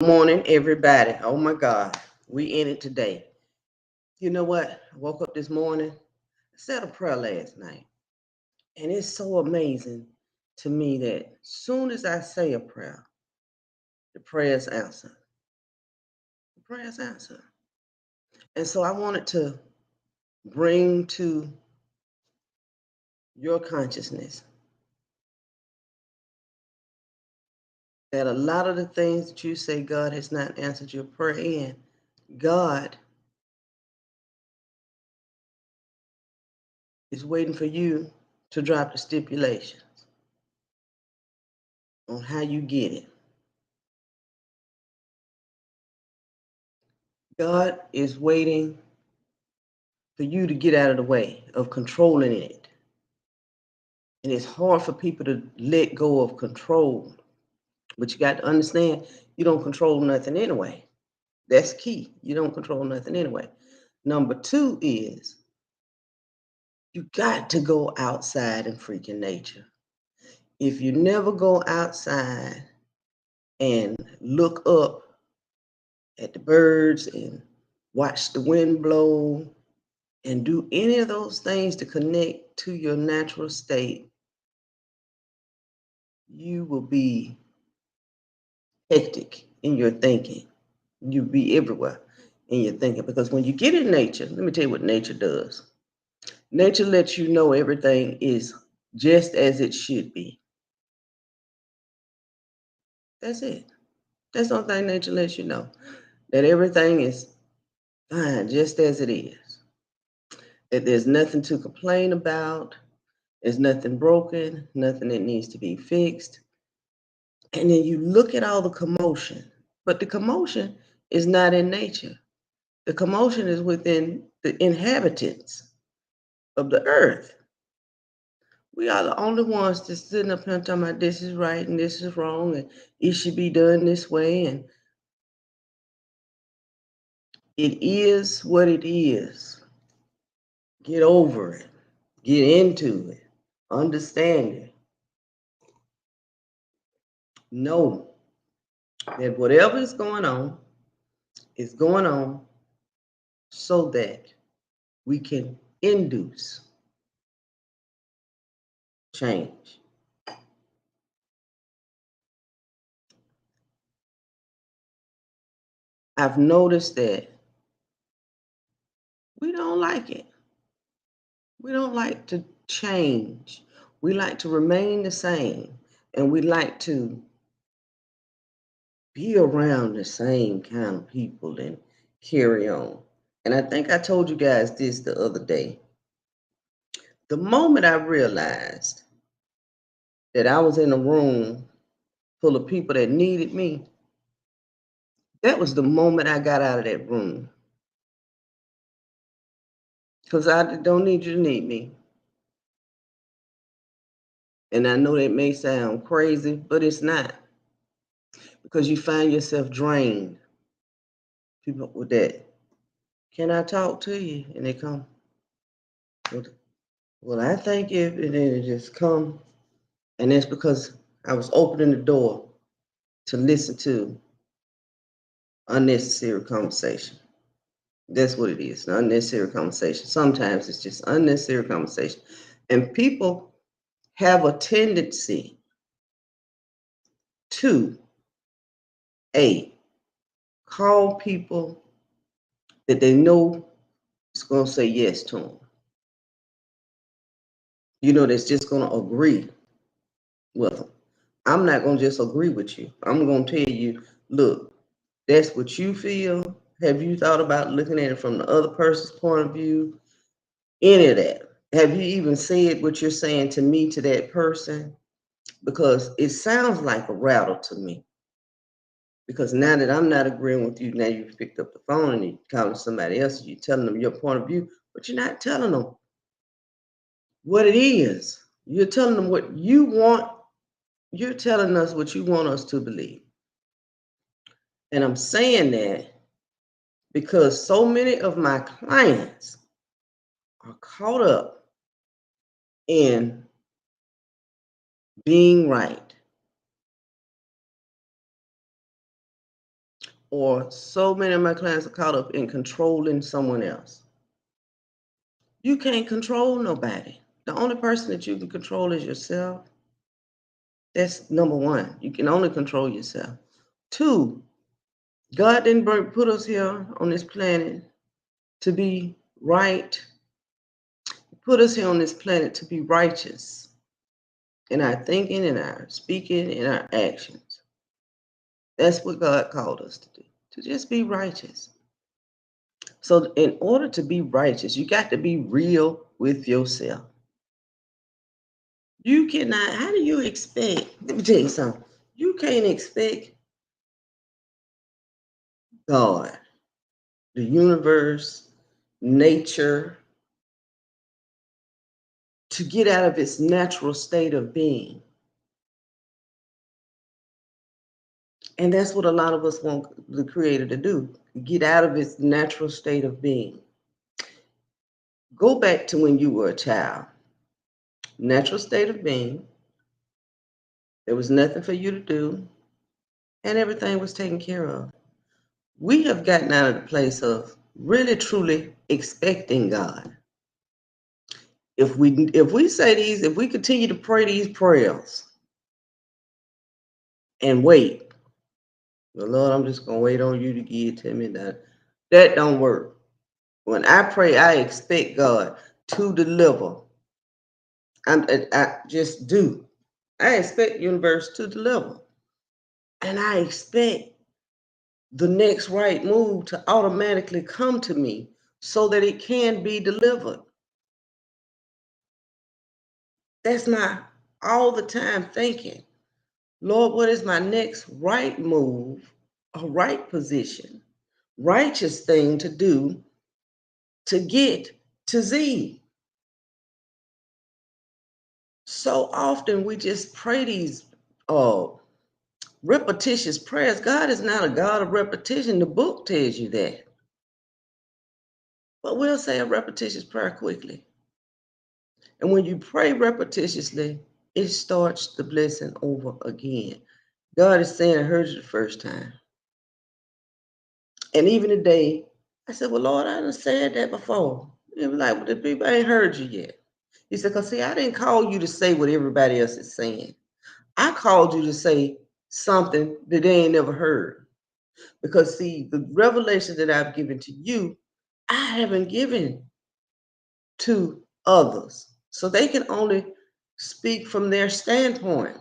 Morning, everybody. Oh my God, we in it today. You know what? I woke up this morning, I said a prayer last night, and it's so amazing to me that soon as I say a prayer, the prayer's answered. The prayer's answered. And so I wanted to bring to your consciousness that a lot of the things that you say God has not answered your prayer in, God is waiting for you to drop the stipulations on how you get it. God is waiting for you to get out of the way of controlling it. And it's hard for people to let go of control. But you got to understand, you don't control nothing anyway. That's key. You don't control nothing anyway. Number two is you got to go outside in freaking nature. If you never go outside and look up at the birds and watch the wind blow and do any of those things to connect to your natural state, you will be hectic in your thinking. You'll be everywhere in your thinking because when you get in nature, let me tell you what nature does. Nature lets you know everything is just as it should be. That's it. That's the only thing nature lets you know. That everything is fine just as it is. That there's nothing to complain about. There's nothing broken, nothing that needs to be fixed. And then you look at all the commotion, but the commotion is not in nature. The commotion is within the inhabitants of the earth. We are the only ones that's sitting up here talking about this is right and this is wrong and it should be done this way. And it is what it is. Get over it. Get into it. Understand it. Know that whatever is going on so that we can induce change. I've noticed that we don't like it. We don't like to change. We like to remain the same. And we like to be around the same kind of people and carry on. And I think I told you guys this the other day. The moment I realized that I was in a room full of people that needed me, that was the moment I got out of that room. Because I don't need you to need me. And I know that may sound crazy, but it's not. Because you find yourself drained. People with that, can I talk to you? And they come, well, I think if, and then it just come. And that's because I was opening the door to listen to unnecessary conversation. That's what it is, an unnecessary conversation. Sometimes it's just unnecessary conversation. And people have a tendency to A, call people that they know is going to say yes to them. You know, that's just going to agree with them. I'm not going to just agree with you. I'm going to tell you, look, that's what you feel. Have you thought about looking at it from the other person's point of view? Any of that? Have you even said what you're saying to me to that person? Because it sounds like a rattle to me. Because now that I'm not agreeing with you, now you've picked up the phone and you're calling somebody else, and you're telling them your point of view, but you're not telling them what it is. You're telling them what you want. You're telling us what you want us to believe. And I'm saying that because so many of my clients are caught up in being right. or so many of my clients are caught up in controlling someone else. You can't control nobody. The only person that you can control is yourself. That's number one. You can only control yourself. Two, God didn't put us here on this planet to be right. He put us here on this planet to be righteous in our thinking, in our speaking, in our actions. That's what God called us to do, to just be righteous. So in order to be righteous, you got to be real with yourself. You cannot, how do you expect, let me tell you something. You can't expect God, the universe, nature, to get out of its natural state of being. And that's what a lot of us want the Creator to do, get out of its natural state of being. Go back to when you were a child. Natural state of being. There was nothing for you to do, and everything was taken care of. We have gotten out of the place of really truly expecting God. If we say these, if we continue to pray these prayers and wait, well, Lord, I'm just gonna wait on you to give it to me. That don't work. When I pray, I expect God to deliver. I just do. I expect universe to deliver, and I expect the next right move to automatically come to me so that it can be delivered. That's my all the time thinking. Lord, what is my next right move, a right position, righteous thing to do to get to Z? So often we just pray these repetitious prayers. God is not a God of repetition. The book tells you that. But we'll say a repetitious prayer quickly. And when you pray repetitiously, it starts the blessing over again. God is saying, I heard you the first time. And even today, I said, well, Lord, I done said that before. He was like, well, the people ain't heard you yet. He said, because see, I didn't call you to say what everybody else is saying. I called you to say something that they ain't never heard. Because see, the revelation that I've given to you, I haven't given to others. So they can only speak from their standpoint.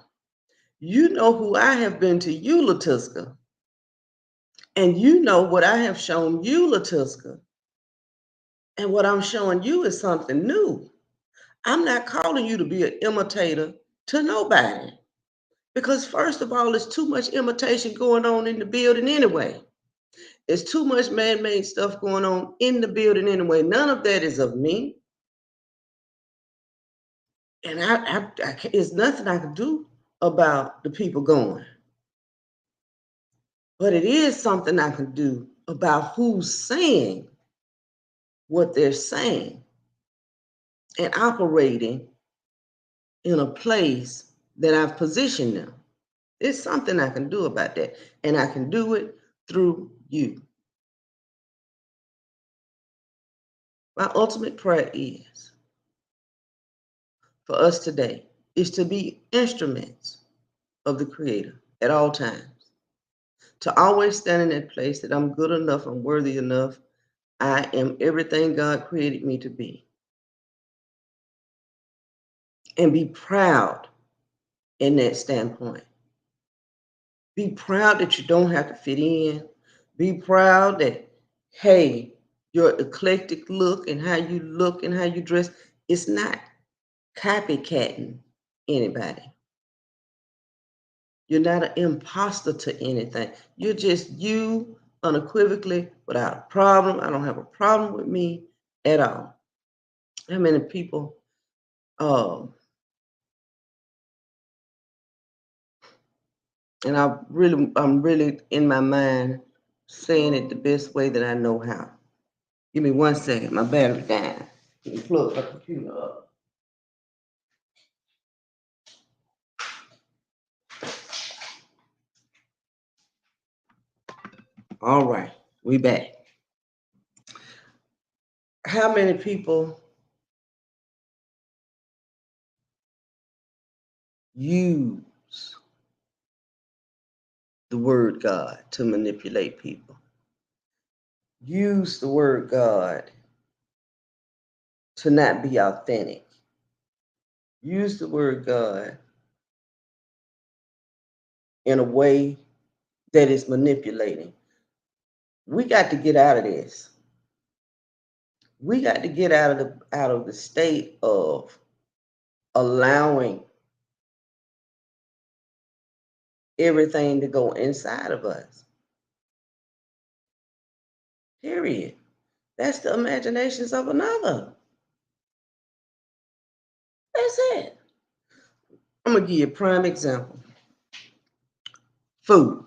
You know who I have been to you, Latuska. And you know what I have shown you, Latuska. And what I'm showing you is something new. I'm not calling you to be an imitator to nobody. Because first of all, there's too much imitation going on in the building anyway. There's too much man-made stuff going on in the building anyway. None of that is of me. And it's nothing I can do about the people going. But it is something I can do about who's saying what they're saying and operating in a place that I've positioned them. There's something I can do about that. And I can do it through you. My ultimate prayer is for us today is to be instruments of the Creator at all times. To always stand in that place that I'm good enough, I'm worthy enough, I am everything God created me to be. And be proud in that standpoint. Be proud that you don't have to fit in. Be proud that, hey, your eclectic look and how you look and how you dress, it's not copycatting anybody. You're not an imposter to anything. You're just you unequivocally without a problem. I don't have a problem with me at all. How many people, and I'm really in my mind saying it the best way that I know how. Give me 1 second. My battery died. Let me plug my computer up. All right, we back. How many people use the word God to manipulate people? Use the word God to not be authentic. Use the word God in a way that is manipulating. We got to get out of this. We got to get out of the state of allowing everything to go inside of us. Period. That's the imaginations of another. That's it. I'm gonna give you a prime example. Food.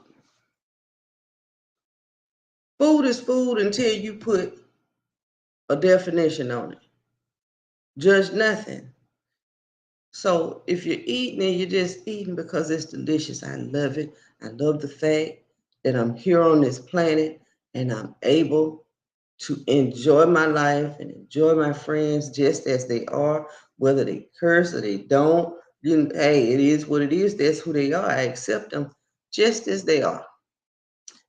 Food is food until you put a definition on it. Judge nothing. So if you're eating and you're just eating because it's delicious, I love it. I love the fact that I'm here on this planet and I'm able to enjoy my life and enjoy my friends just as they are, whether they curse or they don't. Hey, it is what it is. That's who they are. I accept them just as they are.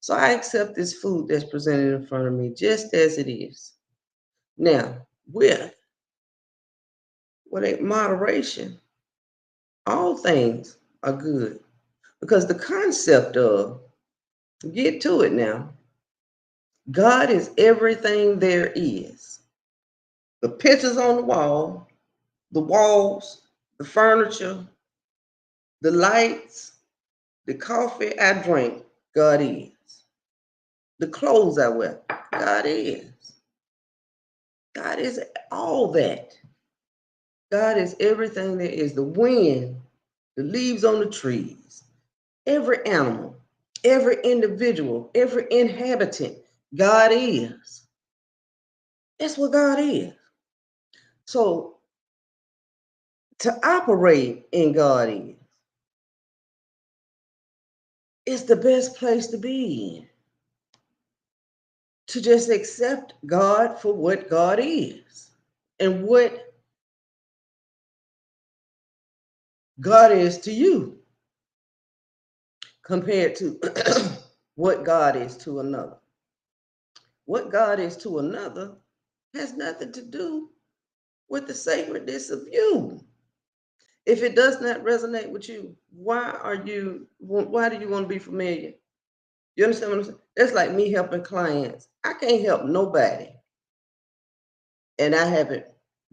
So I accept this food that's presented in front of me just as it is. Now, with a moderation, all things are good. Because the concept of, get to it now, God is everything there is. The pictures on the walls, the furniture, the lights, the coffee I drink, God is. The clothes I wear, God is. God is all that. God is everything there is. The wind, the leaves on the trees, every animal, every individual, every inhabitant, God is. That's what God is. So to operate in God is the best place to be in. To just accept God for what God is and what God is to you compared to what God is to another. What God is to another has nothing to do with the sacredness of you. If it does not resonate with you, why do you want to be familiar? You understand what I'm saying? That's like me helping clients. I can't help nobody and I haven't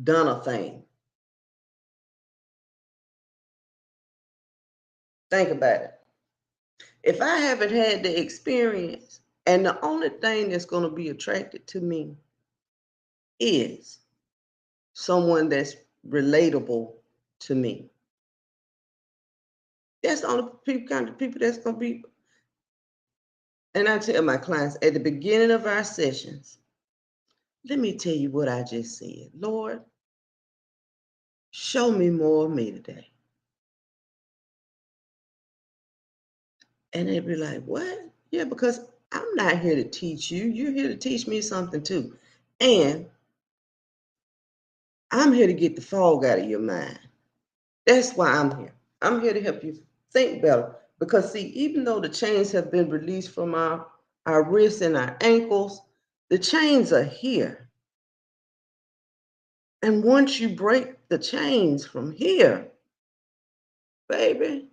done a thing. Think about it. If I haven't had the experience, and the only thing that's going to be attracted to me is someone that's relatable to me. That's the only kind of people that's going to be. And I tell my clients at the beginning of our sessions, let me tell you what I just said. Lord, show me more of me today. And they'd be like, what? Yeah, because I'm not here to teach you. You're here to teach me something too. And I'm here to get the fog out of your mind. That's why I'm here. I'm here to help you think better. Because see, even though the chains have been released from our wrists and our ankles, the chains are here. And once you break the chains from here, baby,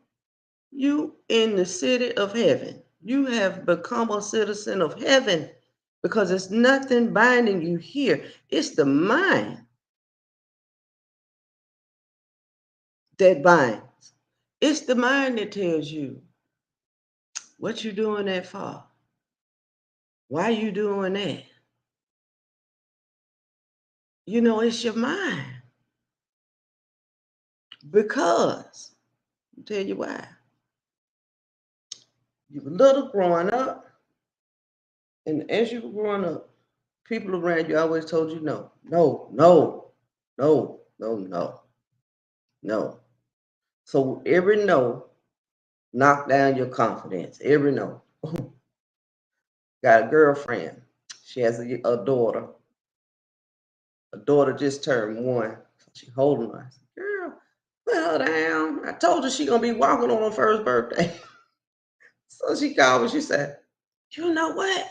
you in the city of heaven. You have become a citizen of heaven because it's nothing binding you here. It's the mind that binds. It's the mind that tells you, what you doing that for? Why you doing that? You know, it's your mind. Because, I'll tell you why. You were little growing up, and as you were growing up, people around you always told you no, no, no, no, no, no, no. So every no knocked down your confidence. Every no. got a girlfriend. She has a daughter. A daughter just turned 1. So she holding her. I said, girl, put her down. I told her she gonna be walking on her first birthday. So she called me. She said, you know what?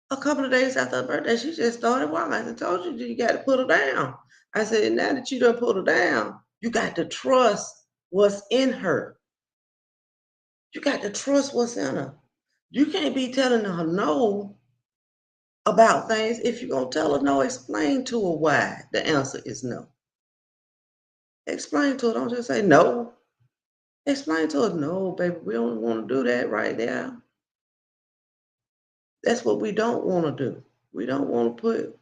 A couple of days after her birthday, she just started walking. I said, told you, you got to put her down. I said, now that you done put her down, you got to trust what's in her. You got to trust what's in her. You can't be telling her no about things. If you're going to tell her no, explain to her why the answer is no. Explain to her. Don't just say no. Explain to her, no, baby, we don't want to do that right now. That's what we don't want to do. We don't want to put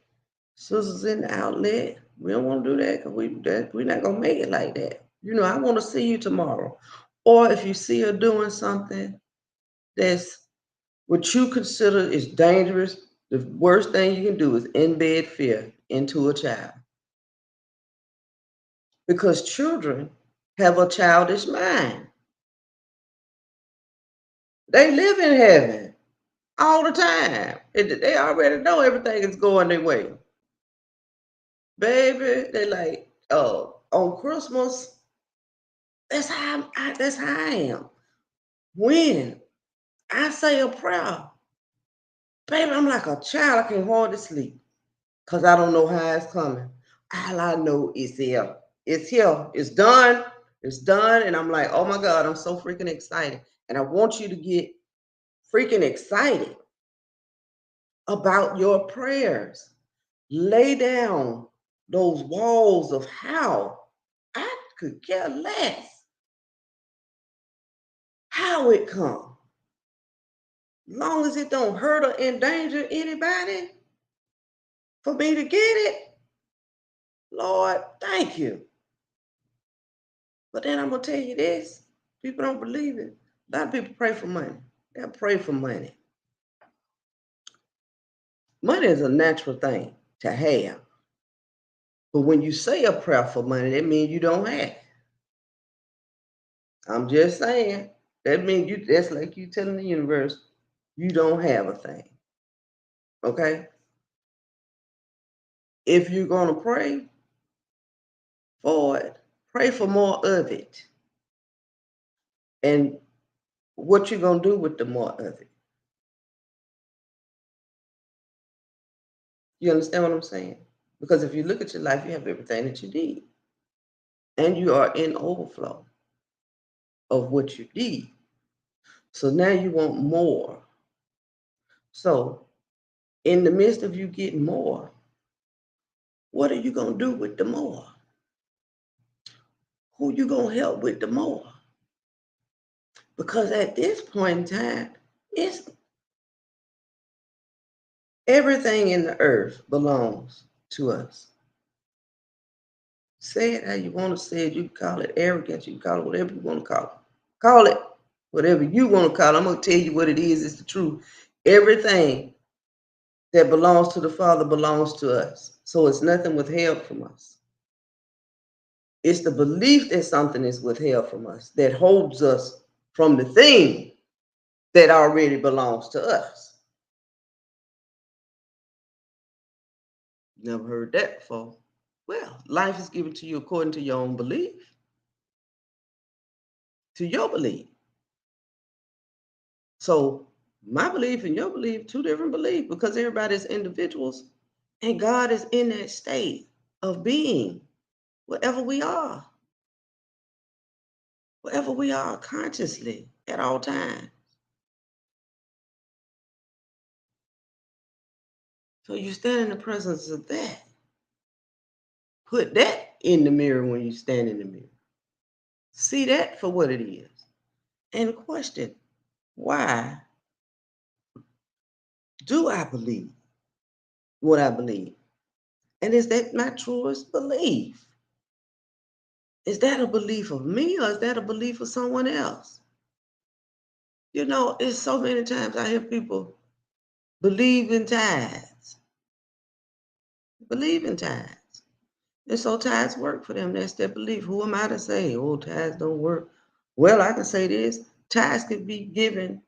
sisters in the outlet. We don't want to do that because we're not going to make it like that. You know, I want to see you tomorrow. Or if you see her doing something that's what you consider is dangerous, the worst thing you can do is embed fear into a child. Because children have a childish mind. They live in heaven all the time. They already know everything is going their way. Baby, they like, on Christmas, that's how I am. When I say a prayer, baby, I'm like a child. I can hardly sleep because I don't know how it's coming. All I know is here. It's here. It's done. It's done. And I'm like, oh my God, I'm so freaking excited. And I want you to get freaking excited about your prayers. Lay down those walls of how I could care less how it comes. Long as it don't hurt or endanger anybody, for me to get it, Lord, thank you. But then I'm going to tell you this. People don't believe it. A lot of people pray for money. They'll pray for money. Money is a natural thing to have. But when you say a prayer for money, that means you don't have. I'm just saying. That means that's like you telling the universe, you don't have a thing. Okay? If you're going to pray for it, pray for more of it. And what you're going to do with the more of it. You understand what I'm saying? Because if you look at your life, you have everything that you need. And you are in overflow of what you need. So now you want more. So in the midst of you getting more, what are you going to do with the more? Who you going to help with the more? Because at this point in time, it's everything in the earth belongs to us. Say it how you want to say it. You can call it arrogance. You can call it whatever you want to call it. Call it whatever you want to call it. I'm going to tell you what it is. It's the truth. Everything that belongs to the Father belongs to us. So it's nothing withheld from us. It's the belief that something is withheld from us that holds us from the thing that already belongs to us. Never heard that before. Well, life is given to you according to your own belief, to your belief. So my belief and your belief, two different beliefs, because everybody is individuals and God is in that state of being wherever we are consciously at all times. So you stand in the presence of that. Put that in the mirror when you stand in the mirror. See that for what it is. And question, why do I believe what I believe? And is that my truest belief? Is that a belief of me or is that a belief of someone else? You know, it's so many times I hear people believe in tithes. Believe in tithes. And so tithes work for them. That's their belief. Who am I to say, oh, tithes don't work? Well, I can say this. Tithes can be given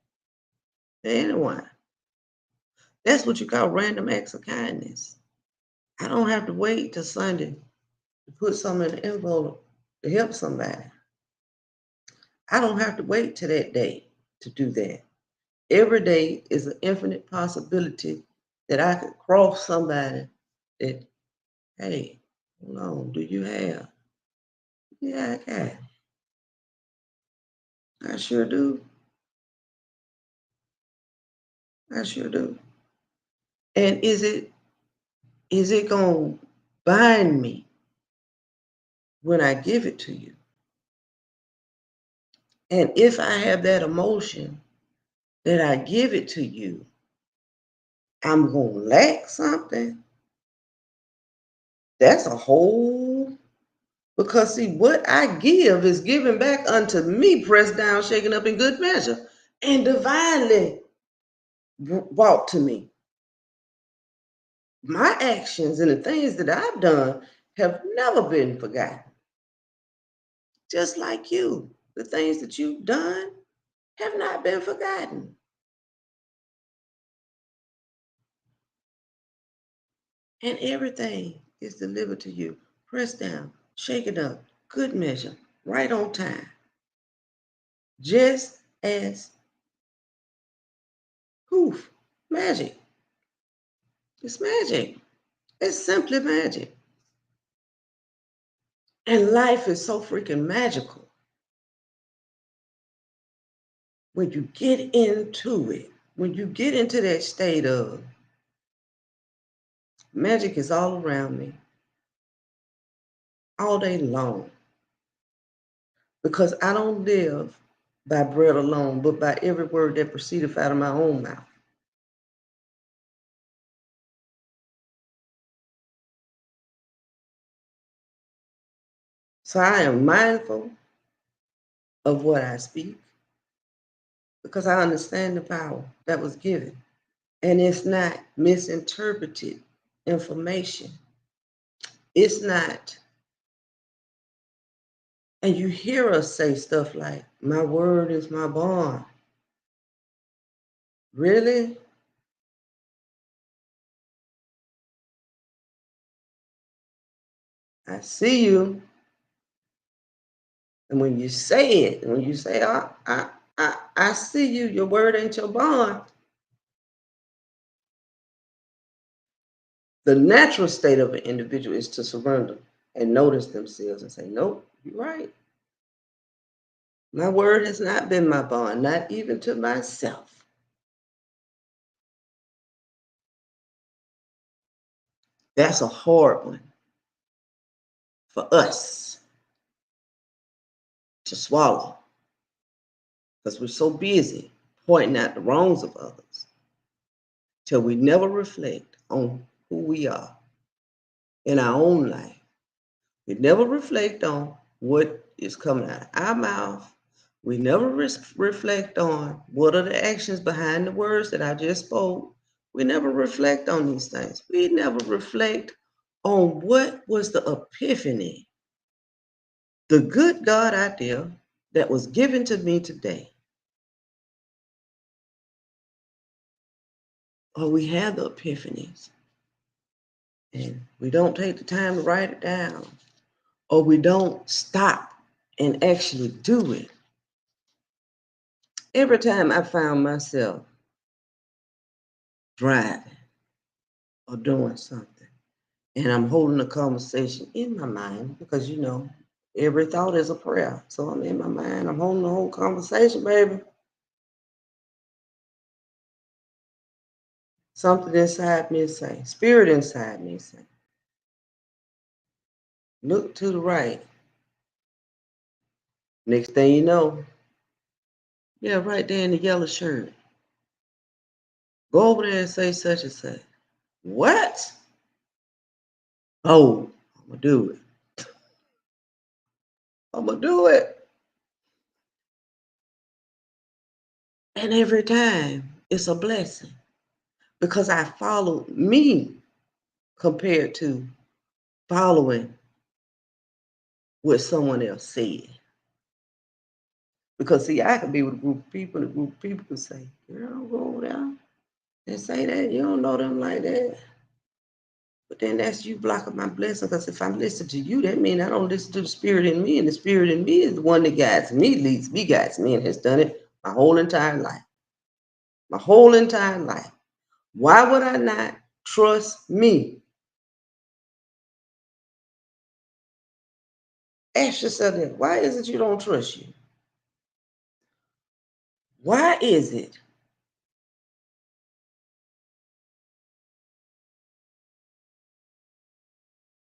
to anyone. That's what you call random acts of kindness. I don't have to wait till Sunday to put something in the envelope to help somebody. I don't have to wait till that day to do that. Every day is an infinite possibility that I could cross somebody that, hey, hold on, do you have? Yeah, I got it. I sure do. I sure do. And is it gonna bind me when I give it to you? And if I have that emotion that I give it to you, I'm gonna lack something. That's a whole because see what I give is given back unto me, pressed down, shaken up in good measure, and divinely brought to me. My actions and the things that I've done have never been forgotten. Just like you, the things that you've done have not been forgotten. And everything is delivered to you, pressed down, shaken up, good measure, right on time. Just as poof, magic. It's magic. It's simply magic. And life is so freaking magical when you get into it, when you get into that state of magic is all around me, all day long. Because I don't live by bread alone, but by every word that proceedeth out of my own mouth. So I am mindful of what I speak because I understand the power that was given. And it's not misinterpreted information. It's not, and you hear us say stuff like, my word is my bond. Really? I see you. And when you say it, when you say, I see you, your word ain't your bond. The natural state of an individual is to surrender and notice themselves and say, nope, you're right. My word has not been my bond, not even to myself. That's a hard one for us to swallow because we're so busy pointing out the wrongs of others till we never reflect on who we are in our own life. We never reflect on what is coming out of our mouth. We never reflect on what are the actions behind the words that I just spoke. We never reflect on these things. We never reflect on what was the epiphany, the good God idea that was given to me today. Or we have the epiphanies and we don't take the time to write it down, or we don't stop and actually do it. Every time I found myself driving or doing something, and I'm holding a conversation in my mind because every thought is a prayer. So I'm in my mind, I'm holding the whole conversation, baby. Something inside me is saying, spirit inside me is saying, look to the right. Next thing you know, yeah, right there in the yellow shirt. Go over there and say such and such. What? Oh, I'm gonna do it. I'm gonna do it. And every time it's a blessing because I followed me compared to following what someone else said. Because see, I could be with a group of people, and a group of people could say, girl, go over there. They say that you don't know them like that. But then that's you blocking my blessing. Because if I listen to you, that means I don't listen to the spirit in me. And the spirit in me is the one that guides me, leads me, guides me, and has done it my whole entire life. My whole entire life. Why would I not trust me? Ask yourself that. Why is it you don't trust you? Why is it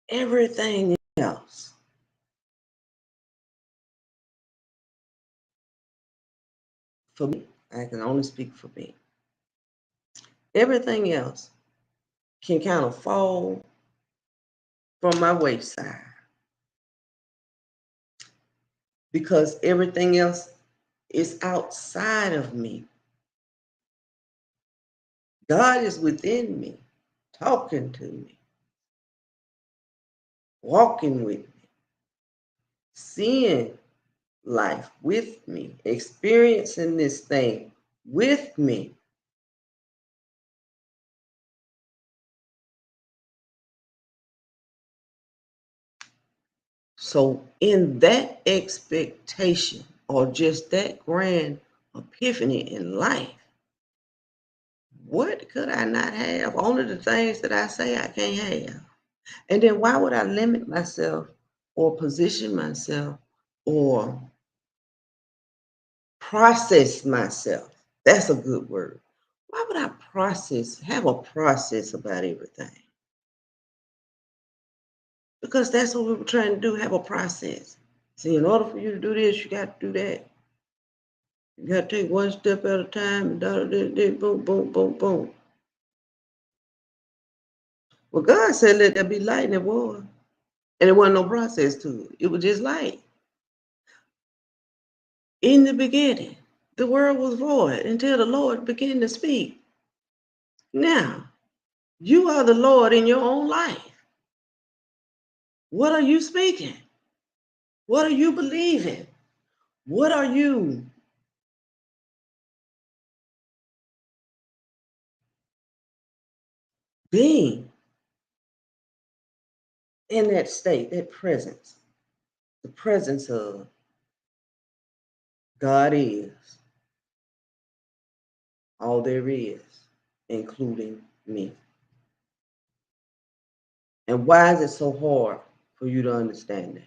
everything else? For me, I can only speak for me. Everything else can kind of fall from my wayside because everything else is outside of me. God is within me, talking to me, walking with me, seeing life with me, experiencing this thing with me. So, in that expectation or just that grand epiphany in life, what could I not have? Only the things that I say I can't have. And then why would I limit myself or position myself or process myself? That's a good word. Why would I have a process about everything? Because that's what we were trying to do, have a process. See, in order for you to do this, you got to do that. You got to take one step at a time, and boom, boom, boom, boom. Well, God said, let there be light, and it was. And there wasn't no process to it. It was just light. In the beginning, the world was void until the Lord began to speak. Now, you are the Lord in your own life. What are you speaking? What are you believing? What are you being in that state, that presence? The presence of God is all there is, including me. And why is it so hard for you to understand that?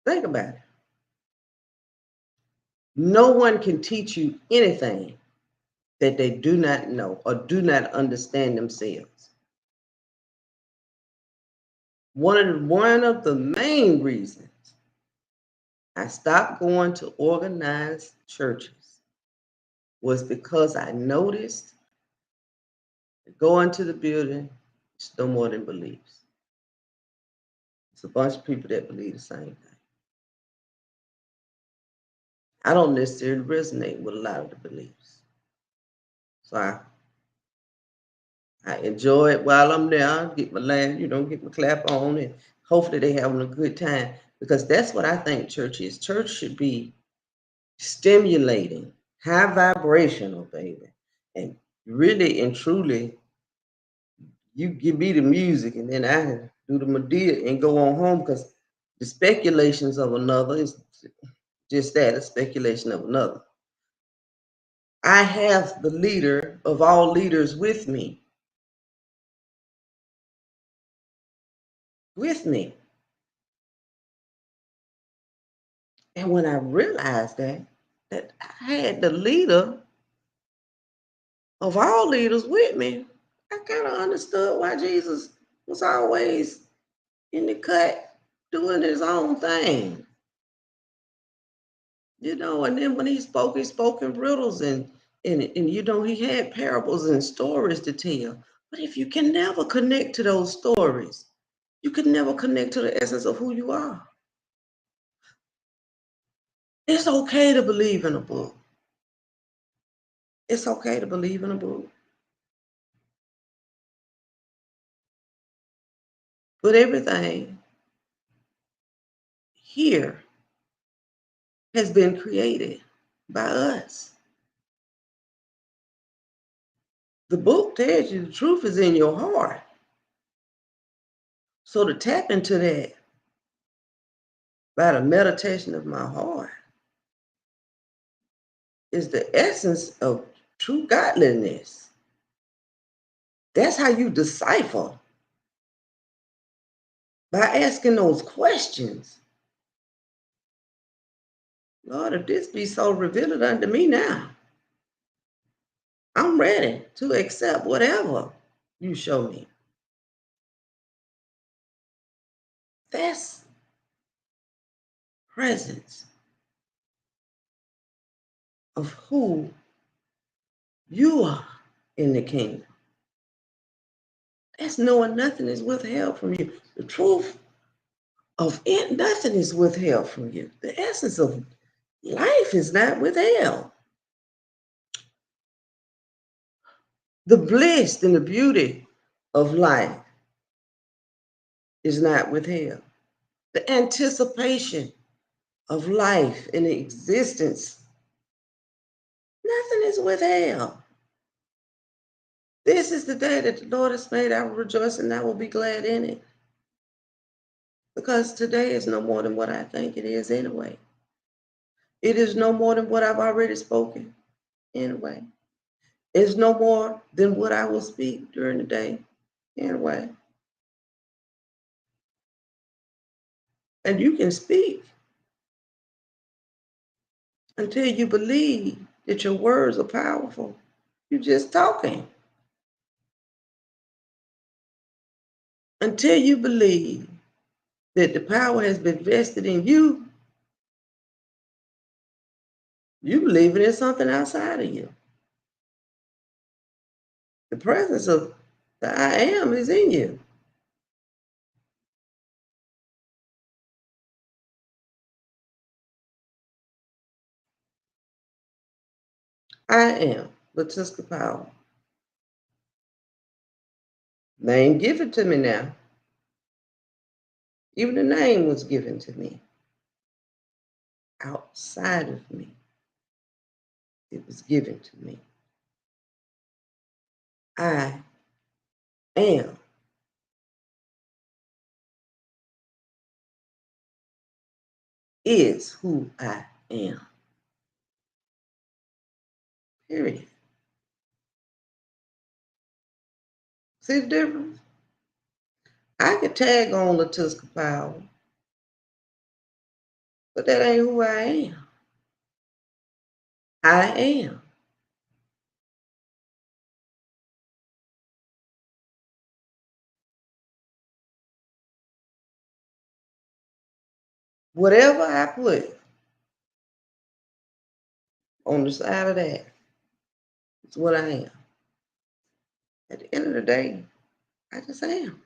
Think about it. No one can teach you anything that they do not know or do not understand themselves. One of the main reasons I stopped going to organized churches was because I noticed going to the building, it's no more than beliefs. It's a bunch of people that believe the same thing. I don't necessarily resonate with a lot of the beliefs. So I enjoy it while I'm there. I get my laugh, get my clap on, and hopefully they having a good time, because that's what I think church is. Church should be stimulating, high vibrational, baby. And really and truly, you give me the music and then I do the Medea and go on home, because the speculations of another is just that, a speculation of another. I have the leader of all leaders with me. With me. And when I realized that I had the leader of all leaders with me, I kind of understood why Jesus was always in the cut doing his own thing. And then when he spoke in riddles and he had parables and stories to tell. But if you can never connect to those stories, you can never connect to the essence of who you are. It's okay to believe in a book. It's okay to believe in a book. But everything here has been created. by us. The book tells you the truth is in your heart. So to tap into that by the meditation of my heart is the essence of true godliness. That's how you decipher, by asking those questions. Lord, if this be so revealed unto me now, I'm ready to accept whatever you show me. That's presence of who you are in the kingdom. That's knowing nothing is withheld from you. The truth of it, nothing is withheld from you. The essence of life is not withheld. The bliss and the beauty of life is not withheld. The anticipation of life and existence, nothing is withheld. This is the day that the Lord has made. I will rejoice and I will be glad in it. Because today is no more than what I think it is anyway. It is no more than what I've already spoken anyway. It's no more than what I will speak during the day anyway. And you can speak until you believe that your words are powerful. You're just talking. Until you believe that the power has been vested in you, you believe it in something outside of you. The presence of the I am is in you. I am Letiska Powell. Name given to me now. Even the name was given to me. Outside of me, it was given to me. I am. Is who I am. Period. See the difference? I could tag on Letiska Powell, but that ain't who I am. I am. Whatever I put on the side of that is what I am. At the end of the day, I just am.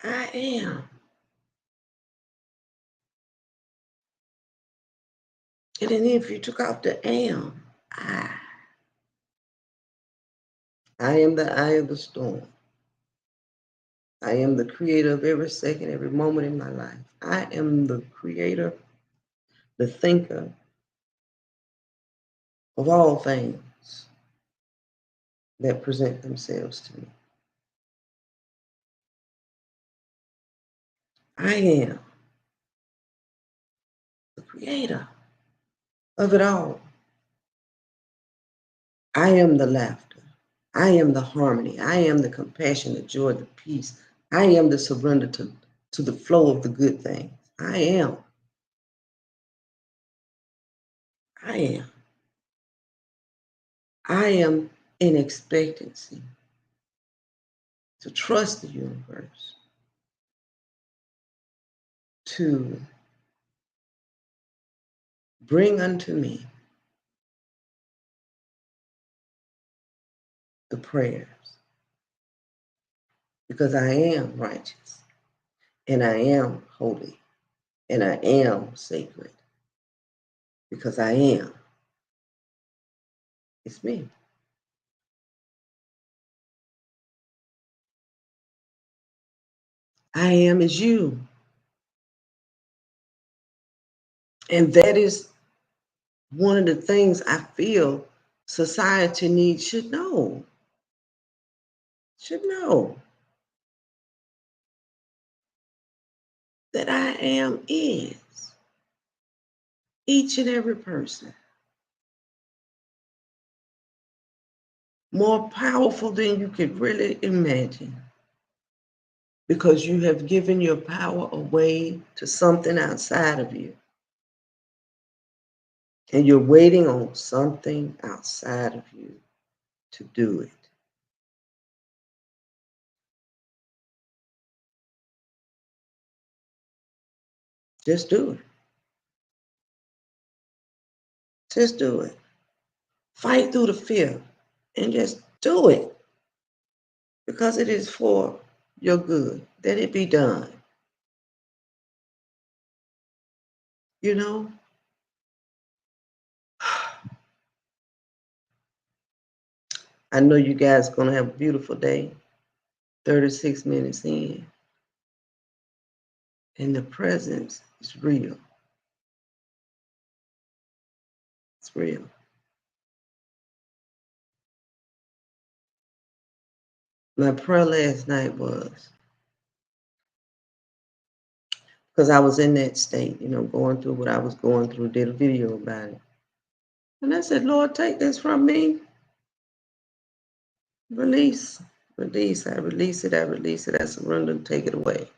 I am. And then if you took out the am, I am the eye of the storm. I am the creator of every second, every moment in my life. I am the creator, the thinker of all things that present themselves to me. I am the creator of it all. I am the laughter. I am the harmony. I am the compassion, the joy, the peace. I am the surrender to the flow of the good things. I am. I am. I am in expectancy to trust the universe, to bring unto me the prayers, because I am righteous and I am holy and I am sacred, because I am. It's me. I am is you. And that is one of the things I feel society needs should know. Should know that I am is each and every person more powerful than you could really imagine, because you have given your power away to something outside of you. And you're waiting on something outside of you to do it. Just do it. Just do it. Fight through the fear and just do it, because it is for your good. Let it be done. You know? I know you guys are going to have a beautiful day. 36 minutes in. And the presence is real. It's real. My prayer last night was, because I was in that state, going through what I was going through, did a video about it. And I said, Lord, take this from me. Release. Release. I release it. I release it. I surrender and take it away.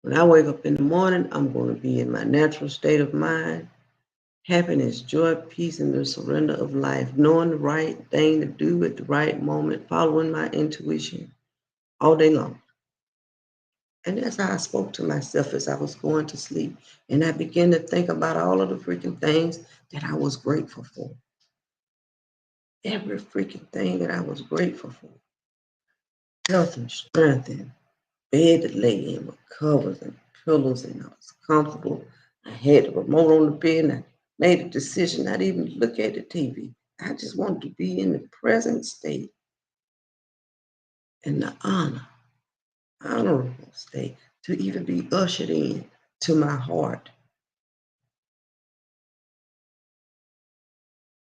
When I wake up in the morning, I'm going to be in my natural state of mind, happiness, joy, peace, and the surrender of life, knowing the right thing to do at the right moment, following my intuition all day long. And that's how I spoke to myself as I was going to sleep. And I began to think about all of the freaking things that I was grateful for. Every freaking thing that I was grateful for. Health and strength and bed to lay in with covers and pillows, and I was comfortable. I had the remote on the bed, and I made a decision not even to look at the TV. I just wanted to be in the present state and the honorable state, to even be ushered in to my heart,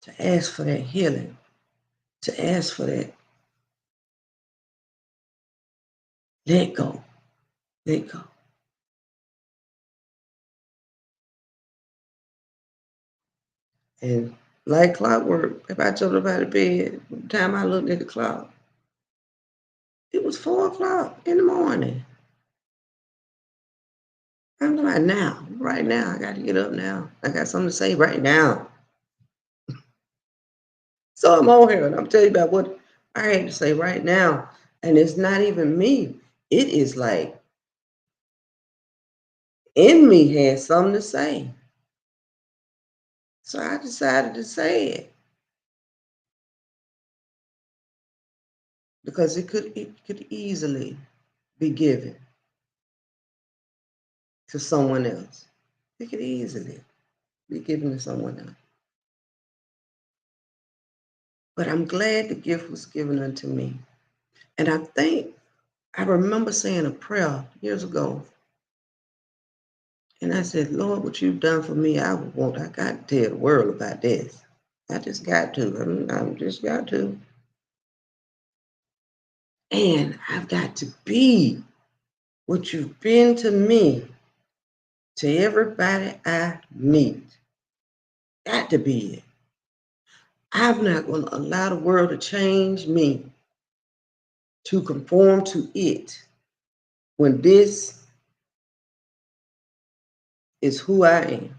to ask for that healing, to ask for that let go, let go. And like clockwork, if I jumped up out of bed, by the time I looked at the clock, it was 4 o'clock in the morning. I'm like, now, right now, I got to get up now. I got something to say right now. So I'm on here and I'm telling you about what I had to say right now. And it's not even me. It is like in me has something to say. So I decided to say it, because it could easily be given to someone else. It could easily be given to someone else. But I'm glad the gift was given unto me. And I remember saying a prayer years ago. And I said, Lord, what you've done for me, I got to tell the world about this. I just got to. I'm just got to. And I've got to be what you've been to me, to everybody I meet. Got to be it. I'm not going to allow the world to change me to conform to it, when this is who I am.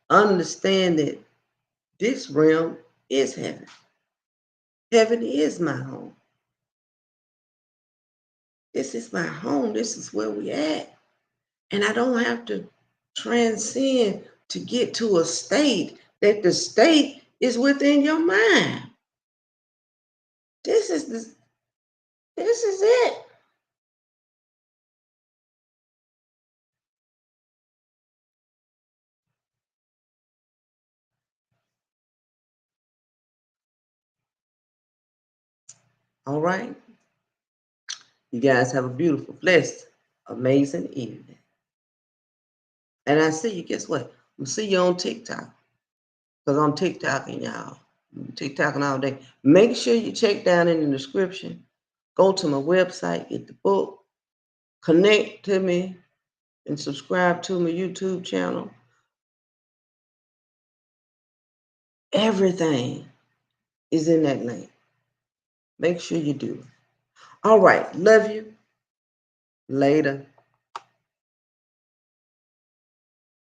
Understand that this realm is heaven. Heaven is my home. This is my home. This is where we at. And I don't have to transcend to get to a state that the state is within your mind. This is it. All right. You guys have a beautiful, blessed, amazing evening. And I see you, guess what? I'm see you on TikTok. Because I'm TikToking, y'all. I'm TikToking all day. Make sure you check down in the description. Go to my website, get the book, connect to me, and subscribe to my YouTube channel. Everything is in that link. Make sure you do it. All right. Love you. Later.